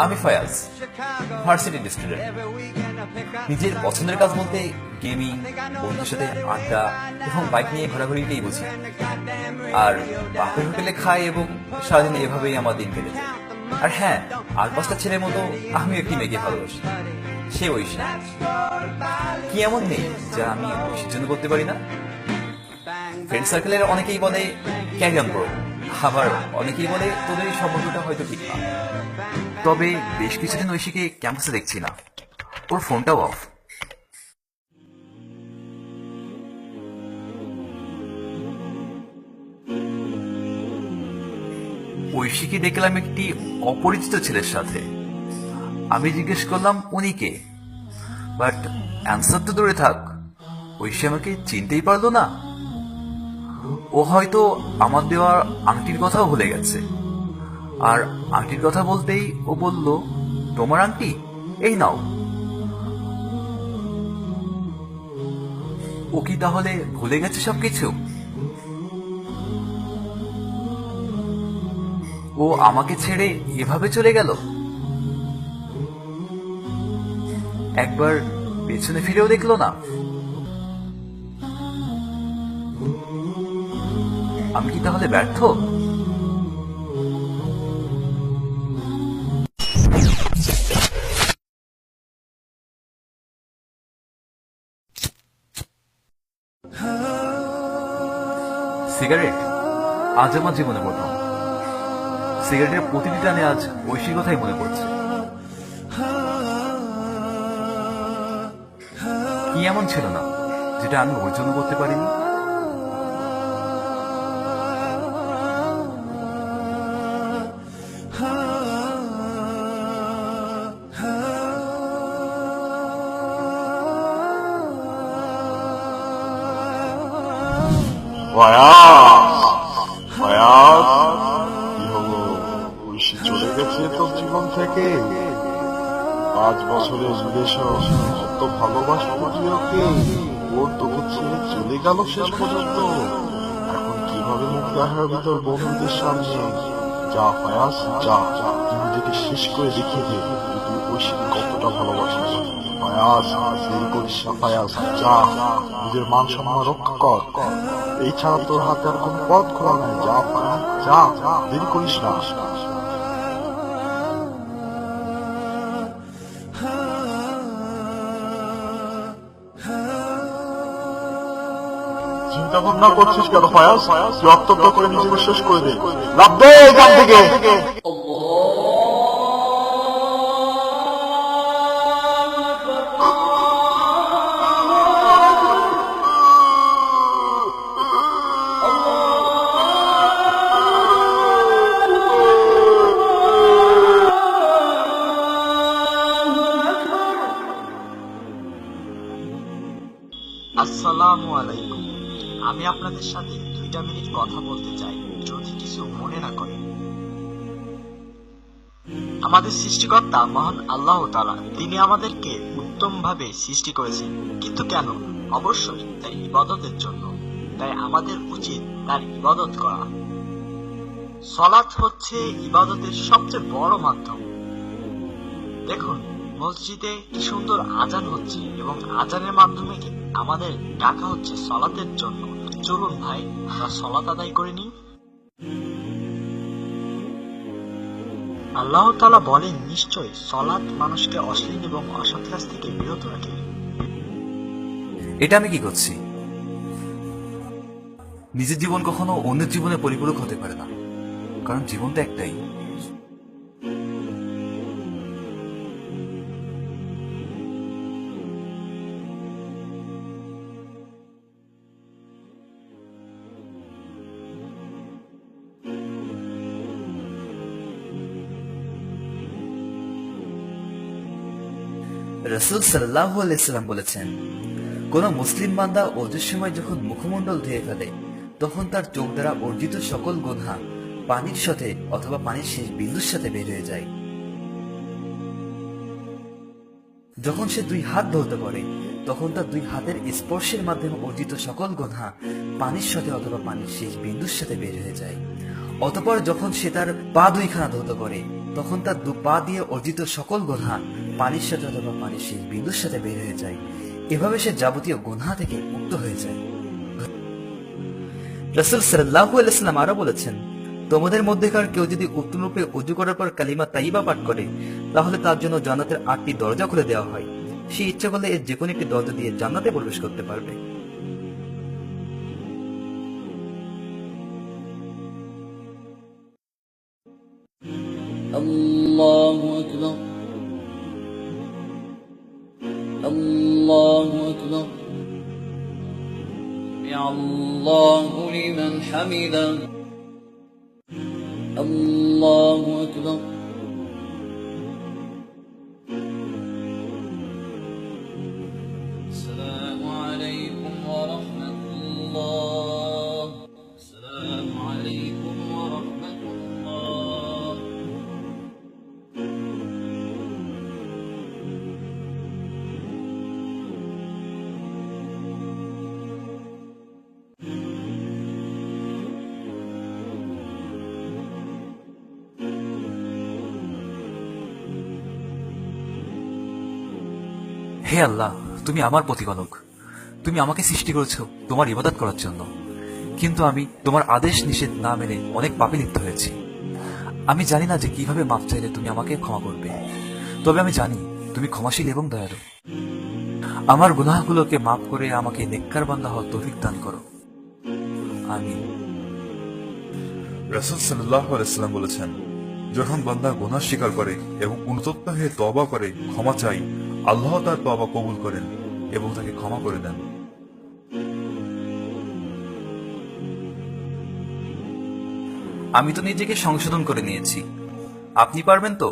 আমি Fayaz, varsity student. নিজের পছন্দের কাজ বলতে গেমিং, বন্ধুদের সাথে আড্ডা এবং বাইক নিয়ে ঘোরাঘুরিকেই বুঝি। আর বাপের হোটেলে খাই এবং সারাদিন এভাবেই আমার দিন কেটে যায়। আর হ্যাঁ, আর 5টা ছেলের মতো আমি একটি মেয়েকে ভালোবাসি, সে ঐশী। কি এমন নেই যা আমি ঐশীর জন্য করতে পারি না? ফ্রেন্ড সার্কেলের অনেকেই বলে ক্যারি অন করো, আবার অনেকেই বলে তোদের এই সম্পর্কটা হয়তো ঠিক না। তবে বেশ কিছুদিন ঐশীকে ক্যাম্পাসে দেখছি না, ওর ফোনটাও অফ। ঐশীকে দেখলাম একটি অপরিচিত ছেলের সাথে। আমি জিজ্ঞেস করলাম উনি কে, বাট অ্যান্সার তো দূরে থাক, ঐশী আমাকে চিনতেই পারলো না। ও হয়তো আমার দেওয়া আংটির কথাও ভুলে গেছে। আর আংটির কথা বলতেই ও বলল, তোমার আংটি, এই নাও। ও কি তাহলে ভুলে গেছে সবকিছু? ও আমাকে ছেড়ে এভাবে চলে গেল? একবার পেছনে ফিরেও দেখলো না? আমি কি তাহলে ব্যর্থ? সিগারেট আজ আমার জীবনে প্রথম। সিগারেটের প্রতিটি টানে আজ ঐশীর কথাই মনে পড়ছে। কি এমন ছিল না যেটা আমি ওর জন্য করতে পারিনি? ফয়াজ, কি হলো? ঐশী চলে গেছে তোর জীবন থেকে? 5 বছরের রিলেশন, কত ভালোবাসা তুই ওকে, ওর তোকে ছেড়ে চলে গেল শেষ পর্যন্ত। এখন কিভাবে মুখ দেখাবি তোর বন্ধুদের সামনে? যা ফয়াজ, যা, তুই নিজেকে শেষ করে দেখিয়ে দে তুই ঐশীকে কতটা ভালোবাসিস। ফয়াজ, দেরি করিস না ফয়াজ, যা, নিজের মান সম্মান রক্ষা কর। এই ছাড়া তোর হাতে আর কোনো পথ খোলা নাই। যা ফয়াজ, যা, দেরি করিস না। চিন্তা ভাবনা করছিস কেন ফয়াজ? তুই আত্মহত্যা করে নিজেকে শেষ করে দে, লাভ দে এখান থেকে। আসসালামু আলাইকুম। আমি আপনাদের সাথে 2টা মিনিট কথা বলতে চাই, যদি কিছু মনে না করেন। আমাদের সৃষ্টিকর্তা মহান আল্লাহ তাআলা, তিনি আমাদেরকে উত্তম ভাবে সৃষ্টি করেছেন, কিন্তু কেন? অবশ্যই তার ইবাদতের জন্য। তাই আমাদের উচিত তার ইবাদত করা। সালাত হচ্ছে ইবাদতের সবচেয়ে বড় মাধ্যম। দেখুন, মসজিদে কি সুন্দর আজান হচ্ছে এবং আজানের মাধ্যমে আমাদের ডাকা হচ্ছে সালাতের জন্য। চলুন ভাই, আমরা সালাত আদায় করে নিই। আল্লাহ তাআলা বলেন, নিশ্চয় সালাত মানুষকে অশ্লীল এবং অসৎ কাজ থেকে বিরত রাখে। এটা আমি কি করছি? নিজের জীবন কখনো অন্যের জীবনে পরিপূরক হতে পারে না, কারণ জীবন তো একটাই। রাসূল সাল্লাল্লাহু আলাইহি সাল্লাম বলেছেন, কোন মুসলিম বান্দা ওযুর সময় যখন মুখমণ্ডল ধুয়ে ফেলে, তখন তার চোখ দ্বারা অর্জিত সকল গুনাহ পানির সাথে অথবা পানির শেষ বিন্দুর সাথে বের হয়ে যায়। যখন সে 2 হাত ধৌত করে, তখন তার 2 হাতের স্পর্শের মাধ্যমে অর্জিত সকল গুনাহ পানির সাথে অথবা পানির শেষ বিন্দুর সাথে বের হয়ে যায়। অতঃপর যখন সে তার পা 2খানা ধৌত করে, তখন তার দু পা দিয়ে অর্জিত সকল গুনাহ পানির সাথে অথবা পানির সেই বিন্দুর সাথে বের হয়ে যায়। এভাবে সে যাবতীয় গুনাহ থেকে মুক্ত হয়ে যায়। রাসূল সাল্লাল্লাহু আলাইহি ওয়াসাল্লাম আরো বলেছেন, তোমাদের মধ্যেকার কেউ যদি উত্তম রূপে ওযু করার পর কালিমা তাইয়্যিবা পাঠ করে, তাহলে তার জন্য জান্নাতের 8টি দরজা খুলে দেওয়া হয়। সে ইচ্ছা করলে এর যে কোনো একটি দরজা দিয়ে জান্নাতে প্রবেশ করতে পারবে। الله أكبر الله أكبر يا الله لمن حمده الله أكبر السلام عليكم ورحمة الله السلام عليكم ورحمة الله হে আল্লাহ, তুমি আমার প্রতিপালক। তুমি আমাকে সৃষ্টি করেছো তোমার ইবাদত করার জন্য, কিন্তু আমি তোমার আদেশ নিষেধ না মেনে অনেক পাপে লিপ্ত হয়েছি। আমি জানি না যে কিভাবে মাফ চাইলে তুমি আমাকে ক্ষমা করবে, তবে আমি জানি তুমি ক্ষমাশীল এবং দয়ালু। আমার গুনাহগুলোকে মাফ করে আমাকে নেককার বান্দা হওয়ার তৌফিক দান করো, আমিন। রাসূল সাল্লাল্লাহু আলাইহি ওয়াসাল্লাম বলেছেন, যখন বান্দা গুনাহ স্বীকার করে এবং অনুতপ্ত হয়ে তওবা করে ক্ষমা চাই, আল্লাহ তার তওবা কবুল করেন এবং তাকে ক্ষমা করে দেন। আমি তো নিজেকে সংশোধন করে নিয়েছি, আপনি পারবেন তো?